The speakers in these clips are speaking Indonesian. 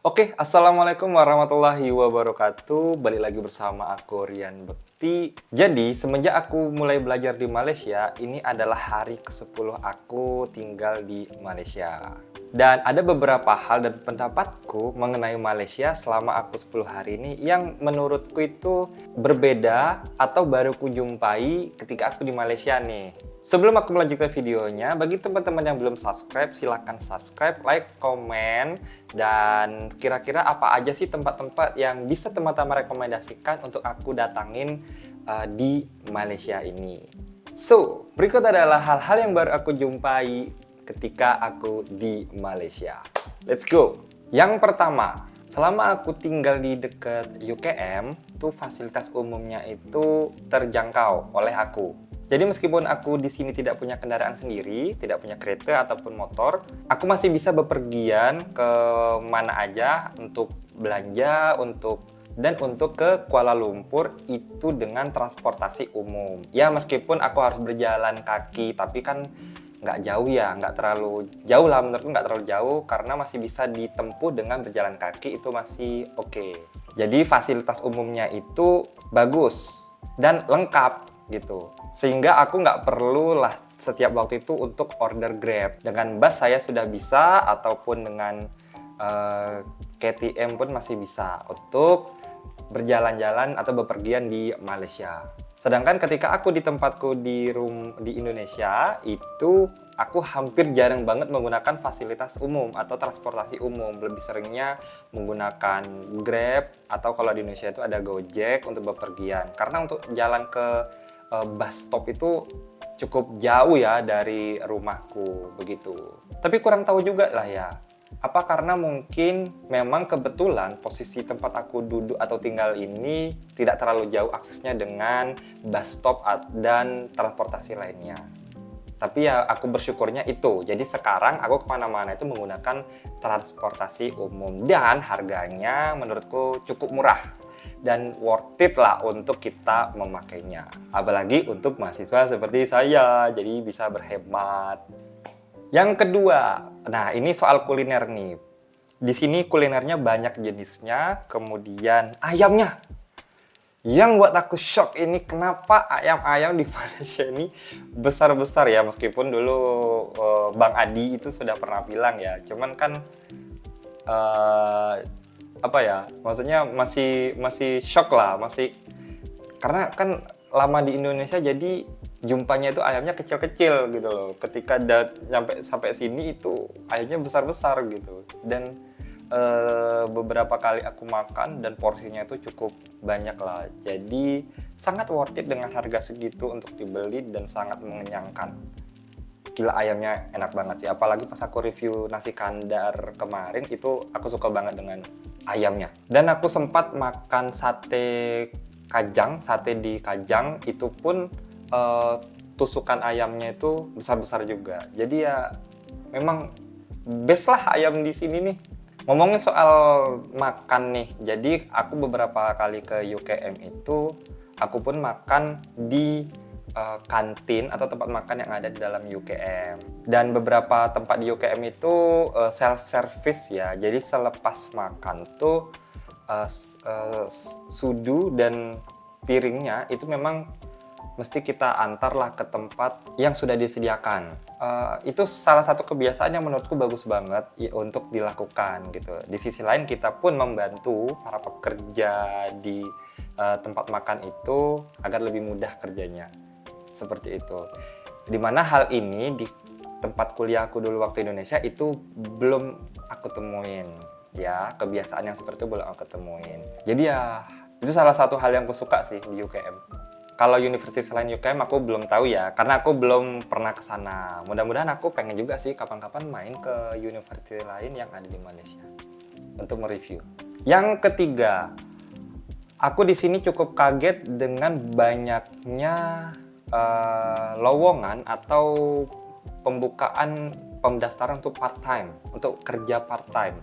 Oke, Assalamualaikum warahmatullahi wabarakatuh. Balik lagi bersama aku, Rian Bekti. Jadi, semenjak aku mulai belajar di Malaysia, ini adalah hari ke-10 aku tinggal di Malaysia. Dan ada beberapa hal dan pendapatku mengenai Malaysia selama aku 10 hari ini yang menurutku itu berbeda atau baru kujumpai ketika aku di Malaysia nih. Sebelum aku melanjutkan videonya, bagi teman-teman yang belum subscribe, silahkan subscribe, like, komen, dan kira-kira apa aja sih tempat-tempat yang bisa teman-teman rekomendasikan untuk aku datangin di Malaysia ini. So, berikut adalah hal-hal yang baru aku jumpai ketika aku di Malaysia. Let's go! Yang pertama, selama aku tinggal di dekat UKM, tuh fasilitas umumnya itu terjangkau oleh aku. Jadi meskipun aku di sini tidak punya kendaraan sendiri, tidak punya kereta ataupun motor, aku masih bisa bepergian ke mana aja untuk belanja, untuk ke Kuala Lumpur itu dengan transportasi umum. Ya meskipun aku harus berjalan kaki, tapi kan nggak jauh ya, nggak terlalu jauh lah menurutku, nggak terlalu jauh karena masih bisa ditempuh dengan berjalan kaki, itu masih oke. Jadi fasilitas umumnya itu bagus dan lengkap gitu, sehingga aku nggak perlu lah setiap waktu itu untuk order Grab. Dengan bus saya sudah bisa, ataupun dengan KTM pun masih bisa untuk berjalan-jalan atau bepergian di Malaysia. Sedangkan ketika aku di tempatku di Indonesia itu, aku hampir jarang banget menggunakan fasilitas umum atau transportasi umum. Lebih seringnya menggunakan Grab, atau kalau di Indonesia itu ada Gojek untuk bepergian. Karena untuk jalan ke bus stop itu cukup jauh ya dari rumahku begitu. Tapi kurang tahu juga lah ya. Apa karena mungkin memang kebetulan posisi tempat aku duduk atau tinggal ini tidak terlalu jauh aksesnya dengan bus stop dan transportasi lainnya. Tapi ya aku bersyukurnya itu. Jadi sekarang aku kemana-mana itu menggunakan transportasi umum. Dan harganya menurutku cukup murah. Dan worth it lah untuk kita memakainya. Apalagi untuk mahasiswa seperti saya. Jadi bisa berhemat. Yang kedua, nah ini soal kuliner nih. Di sini kulinernya banyak jenisnya. Kemudian ayamnya. Yang buat aku shock ini, kenapa ayam-ayam di Malaysia ini besar-besar ya, meskipun dulu Bang Adi itu sudah pernah bilang ya, cuman kan apa ya, maksudnya masih shock lah, masih karena kan lama di Indonesia jadi jumpanya itu ayamnya kecil-kecil gitu loh. Ketika nyampe sampai sini itu ayamnya besar-besar gitu. Dan beberapa kali aku makan dan porsinya itu cukup banyak lah. Jadi sangat worth it dengan harga segitu untuk dibeli dan sangat mengenyangkan. Gila, ayamnya enak banget sih. Apalagi pas aku review nasi kandar kemarin itu aku suka banget dengan ayamnya. Dan aku sempat makan sate di Kajang, itu pun tusukan ayamnya itu besar-besar juga. Jadi ya memang best lah ayam di sini nih. Ngomongin soal makan nih, jadi aku beberapa kali ke UKM itu, aku pun makan di kantin atau tempat makan yang ada di dalam UKM. Dan beberapa tempat di UKM itu self service ya, jadi selepas makan tuh sudu dan piringnya itu memang mesti kita antarlah ke tempat yang sudah disediakan. Itu salah satu kebiasaan yang menurutku bagus banget ya, untuk dilakukan gitu. Di sisi lain kita pun membantu para pekerja di tempat makan itu agar lebih mudah kerjanya. Seperti itu. Dimana hal ini di tempat kuliahku dulu waktu Indonesia itu belum aku temuin. Ya, kebiasaan yang seperti itu belum aku temuin. Jadi ya, itu salah satu hal yang aku suka sih di UKM. Kalau universitas lain UKM aku belum tahu ya, karena aku belum pernah ke sana. Mudah-mudahan aku pengen juga sih kapan-kapan main ke universitas lain yang ada di Malaysia untuk mereview. Yang ketiga, aku di sini cukup kaget dengan banyaknya lowongan atau pembukaan pendaftaran untuk part-time, untuk kerja part-time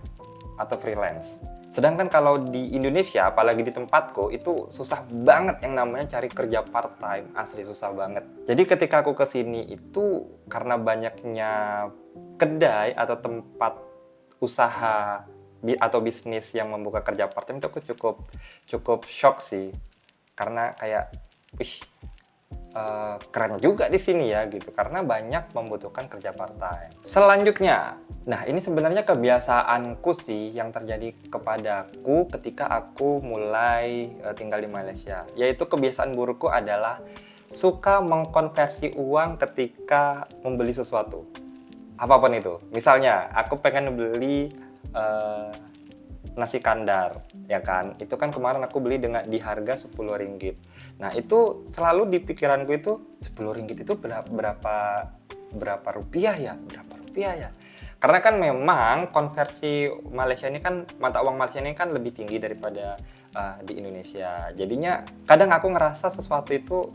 atau freelance. Sedangkan kalau di Indonesia, apalagi di tempatku, itu susah banget yang namanya cari kerja part-time, asli susah banget. Jadi ketika aku kesini itu karena banyaknya kedai atau tempat usaha atau bisnis yang membuka kerja part time itu aku cukup shock sih, karena kayak wih, keren juga di sini ya gitu, karena banyak membutuhkan kerja part time. Selanjutnya, nah ini sebenarnya kebiasaanku sih yang terjadi kepadaku ketika aku mulai tinggal di Malaysia, yaitu kebiasaan burukku adalah suka mengkonversi uang ketika membeli sesuatu, apapun itu. Misalnya aku pengen beli nasi kandar, ya kan, itu kan kemarin aku beli di harga 10 ringgit. Nah itu selalu di pikiranku itu 10 ringgit itu berapa rupiah ya, karena kan memang konversi Malaysia ini kan, mata uang Malaysia ini kan lebih tinggi daripada di Indonesia. Jadinya kadang aku ngerasa sesuatu itu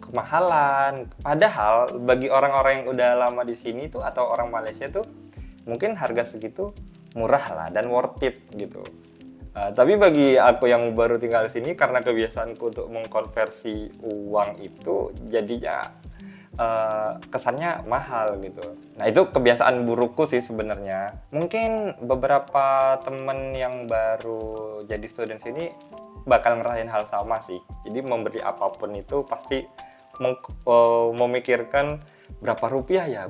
kemahalan, padahal bagi orang-orang yang udah lama di sini tuh atau orang Malaysia tuh mungkin harga segitu murah lah dan worth it gitu. Tapi bagi aku yang baru tinggal di sini, karena kebiasaanku untuk mengkonversi uang itu jadinya kesannya mahal gitu. Nah itu kebiasaan burukku sih sebenarnya. Mungkin beberapa temen yang baru jadi student sini bakal ngerasain hal sama sih. Jadi membeli apapun itu pasti memikirkan berapa rupiah ya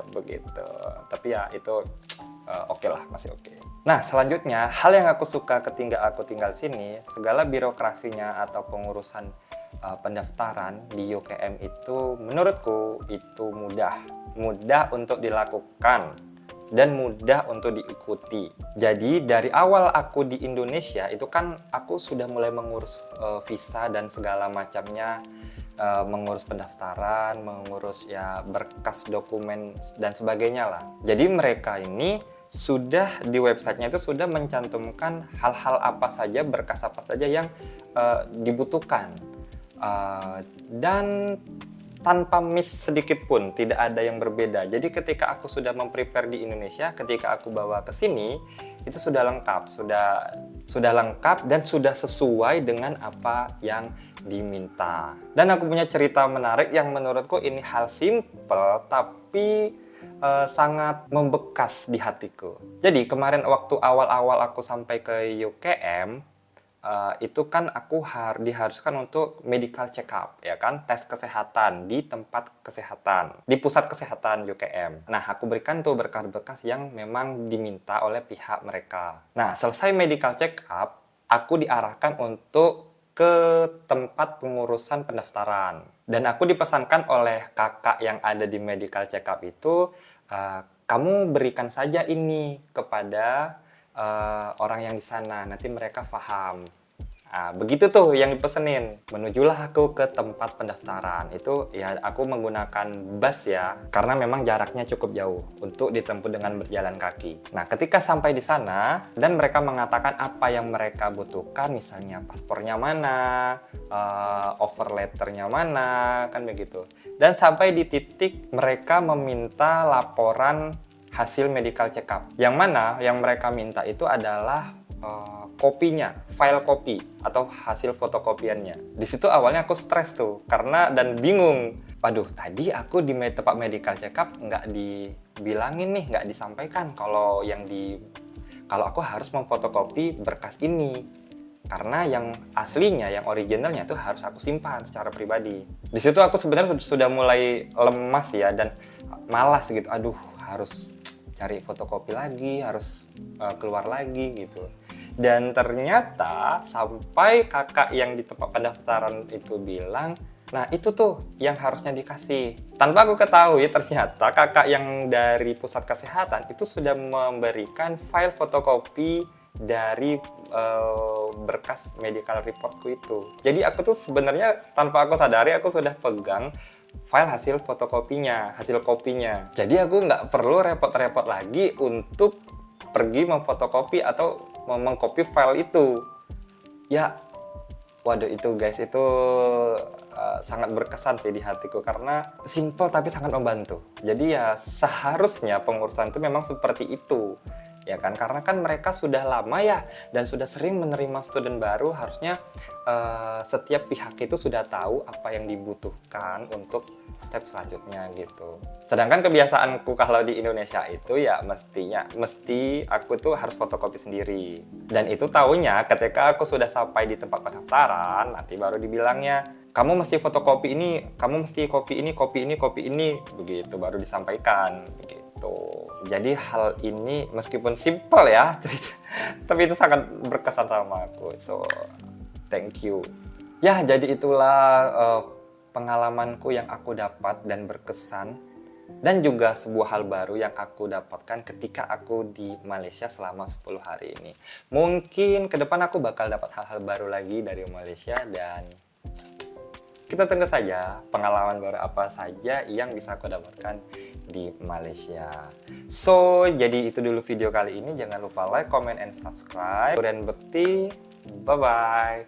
begitu. Tapi ya itu oke lah, masih oke. Nah selanjutnya, hal yang aku suka ketika aku tinggal sini, segala birokrasinya atau pengurusan pendaftaran di UKM itu menurutku itu mudah untuk dilakukan dan mudah untuk diikuti. Jadi dari awal aku di Indonesia itu kan aku sudah mulai mengurus visa dan segala macamnya, mengurus pendaftaran, mengurus ya berkas dokumen dan sebagainya lah. Jadi mereka ini sudah di websitenya itu sudah mencantumkan hal-hal apa saja, berkas apa saja yang dibutuhkan, dan tanpa miss sedikit pun, tidak ada yang berbeda. Jadi ketika aku sudah memprepare di Indonesia, ketika aku bawa ke sini itu sudah lengkap, sudah lengkap dan sudah sesuai dengan apa yang diminta. Dan aku punya cerita menarik yang menurutku ini hal simple tapi sangat membekas di hatiku. Jadi kemarin waktu awal-awal aku sampai ke UKM, itu kan aku diharuskan untuk medical check up, ya kan, tes kesehatan di tempat kesehatan, di pusat kesehatan UKM. Nah aku berikan tuh berkas-berkas yang memang diminta oleh pihak mereka. Nah selesai medical check up, aku diarahkan untuk ke tempat pengurusan pendaftaran. Dan aku dipesankan oleh kakak yang ada di medical check up itu, kamu berikan saja ini kepada orang yang di sana, nanti mereka paham. Nah, begitu tuh yang dipesenin. Menujulah aku ke tempat pendaftaran. Itu ya aku menggunakan bus ya, karena memang jaraknya cukup jauh untuk ditempuh dengan berjalan kaki. Nah, ketika sampai di sana dan mereka mengatakan apa yang mereka butuhkan, misalnya paspornya mana, offer letternya mana, kan begitu. Dan sampai di titik mereka meminta laporan hasil medical check up. Yang mana yang mereka minta itu adalah kopinya, file kopi atau hasil fotokopiannya. Di situ awalnya aku stres tuh karena dan bingung. Waduh, tadi aku di tempat medical check up nggak dibilangin nih, nggak disampaikan kalau aku harus memfotokopi berkas ini. Karena yang aslinya, yang originalnya itu harus aku simpan secara pribadi. Di situ aku sebenarnya sudah mulai lemas ya dan malas gitu. Aduh, harus cari fotokopi lagi, harus keluar lagi gitu. Dan ternyata sampai kakak yang di tempat pendaftaran itu bilang, nah itu tuh yang harusnya dikasih. Tanpa aku ketahui, ternyata kakak yang dari pusat kesehatan itu sudah memberikan file fotokopi dari berkas medical reportku itu. Jadi aku tuh sebenarnya tanpa aku sadari aku sudah pegang file hasil fotokopinya, hasil kopinya. Jadi aku nggak perlu repot-repot lagi untuk pergi memfotokopi atau mengcopy file itu. Ya, waduh itu guys, itu sangat berkesan sih di hatiku karena simple tapi sangat membantu. Jadi ya seharusnya pengurusan itu memang seperti itu. ya kan, karena kan mereka sudah lama ya dan sudah sering menerima student baru, harusnya setiap pihak itu sudah tahu apa yang dibutuhkan untuk step selanjutnya gitu. Sedangkan kebiasaanku kalau di Indonesia itu ya mesti aku tuh harus fotokopi sendiri, dan itu taunya ketika aku sudah sampai di tempat pendaftaran, nanti baru dibilangnya kamu mesti fotokopi ini, kamu mesti kopi ini, begitu baru disampaikan begitu. Jadi hal ini meskipun simple ya, tapi itu sangat berkesan sama aku. So, thank you. Ya, jadi itulah pengalamanku yang aku dapat dan berkesan, dan juga sebuah hal baru yang aku dapatkan ketika aku di Malaysia selama 10 hari ini. Mungkin ke depan aku bakal dapat hal-hal baru lagi dari Malaysia, dan kita tunggu saja pengalaman baru apa saja yang bisa aku dapatkan di Malaysia. So, jadi itu dulu video kali ini. Jangan lupa like, comment, and subscribe. Korean Bekti, bye-bye.